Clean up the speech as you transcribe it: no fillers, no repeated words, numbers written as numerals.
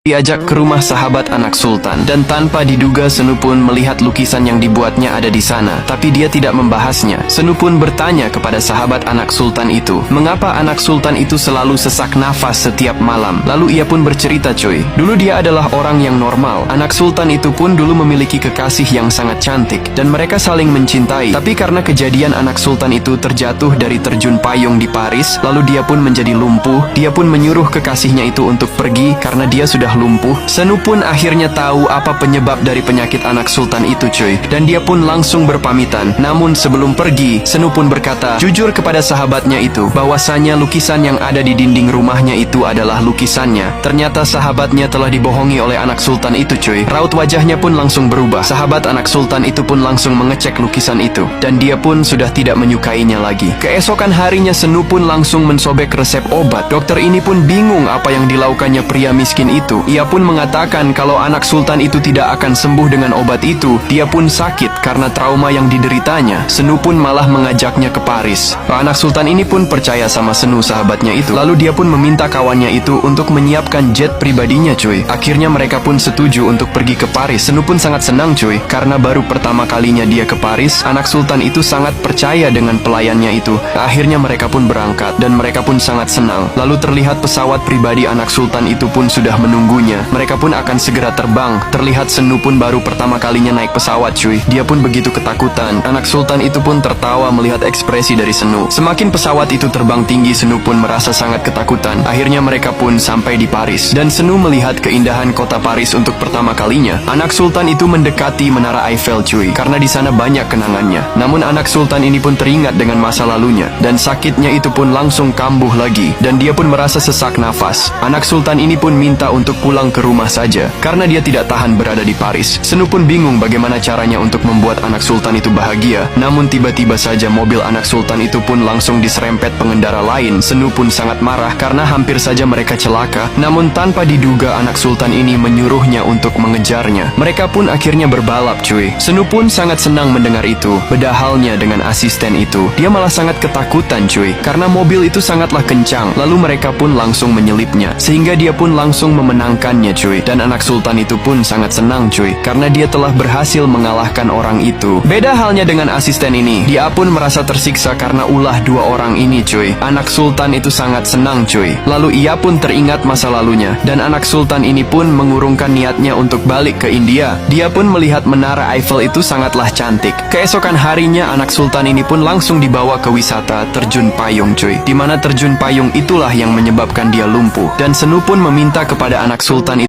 diajak ke rumah sahabat anak sultan, dan tanpa diduga Senu pun melihat lukisan yang dibuatnya ada di sana. Tapi dia tidak membahasnya. Senu pun bertanya kepada sahabat anak sultan itu, mengapa anak sultan itu selalu sesak nafas setiap malam. Lalu ia pun bercerita, cuy, dulu dia adalah orang yang normal. Anak sultan itu pun dulu memiliki kekasih yang sangat cantik, dan mereka saling mencintai. Tapi karena kejadian anak sultan itu terjatuh dari terjun payung di Paris, lalu dia pun menjadi lumpuh. Dia pun menyuruh kekasihnya itu untuk pergi karena dia sudah lumpuh. Senu pun akhirnya tahu apa penyebab dari penyakit anak sultan itu, cuy, dan dia pun langsung berpamitan. Namun sebelum pergi, Senu pun berkata jujur kepada sahabatnya itu bahwasanya lukisan yang ada di dinding rumahnya itu adalah lukisannya. Ternyata sahabatnya telah dibohongi oleh anak sultan itu, cuy. Raut wajahnya pun langsung berubah. Sahabat anak sultan itu pun langsung mengecek lukisan itu, dan dia pun sudah tidak menyukainya lagi. Keesokan harinya Senu pun langsung mensobek resep obat. Dokter ini pun bingung apa yang dilakukannya pria miskin itu. Ia pun mengatakan kalau anak sultan itu tidak akan sembuh dengan obat itu. Dia pun sakit karena trauma yang dideritanya. Senu pun malah mengajaknya ke Paris. Anak sultan ini pun percaya sama Senu, sahabatnya itu. Lalu dia pun meminta kawannya itu untuk menyiapkan jet pribadinya, cuy. Akhirnya mereka pun setuju untuk pergi ke Paris. Senu pun sangat senang, cuy, karena baru pertama kalinya dia ke Paris. Anak sultan itu sangat percaya dengan pelayannya itu. Akhirnya mereka pun berangkat, dan mereka pun sangat senang. Lalu terlihat pesawat pribadi anak sultan itu pun sudah menunggunya. Mereka pun akan segera terbang. Terlihat Senu pun baru pertama kalinya naik pesawat, cuy. Dia pun begitu ketakutan. Anak sultan itu pun tertawa melihat ekspresi dari Senu. Semakin pesawat itu terbang tinggi, Senu pun merasa sangat ketakutan. Akhirnya mereka pun sampai di Paris, dan Senu melihat keindahan kota Paris untuk pertama kalinya. Anak sultan itu mendekati Menara Eiffel, cuy, karena di sana banyak kenangannya. Namun anak sultan ini pun teringat dengan masa lalunya, dan sakitnya itu pun langsung kambuh lagi, dan dia pun merasa sesak nafas. Anak sultan ini pun minta untuk pulang ke rumah saja, karena dia tidak tahan berada di Paris. Senu pun bingung bagaimana caranya untuk membuat anak sultan itu bahagia. Namun tiba-tiba saja mobil anak sultan itu pun langsung diserempet pengendara lain. Senu pun sangat marah karena hampir saja mereka celaka. Namun tanpa diduga anak sultan ini menyuruhnya untuk mengejarnya. Mereka pun akhirnya berbalap, cuy. Senu pun sangat senang mendengar itu. Beda halnya dengan asisten itu. Dia malah sangat ketakutan, cuy, karena mobil itu sangatlah kencang. Lalu mereka pun langsung menyelipnya, sehingga dia pun langsung memenangkannya, cuy. Dan anak sultan itu pun sangat senang, cuy, karena dia telah berhasil mengalahkan orang itu. Beda halnya dengan asisten ini. Dia pun merasa tersiksa karena ulah dua orang ini, cuy. Anak sultan itu sangat senang, cuy. Lalu ia pun teringat masa lalunya, dan anak sultan ini pun mengurungkan niatnya untuk balik ke India. Dia pun melihat Menara Eiffel itu sangatlah cantik. Keesokan harinya anak sultan ini pun langsung dibawa ke wisata terjun payung, cuy, dimana terjun payung itulah yang menyebabkan dia lumpuh. Dan Senu pun meminta kepada anak sultan itu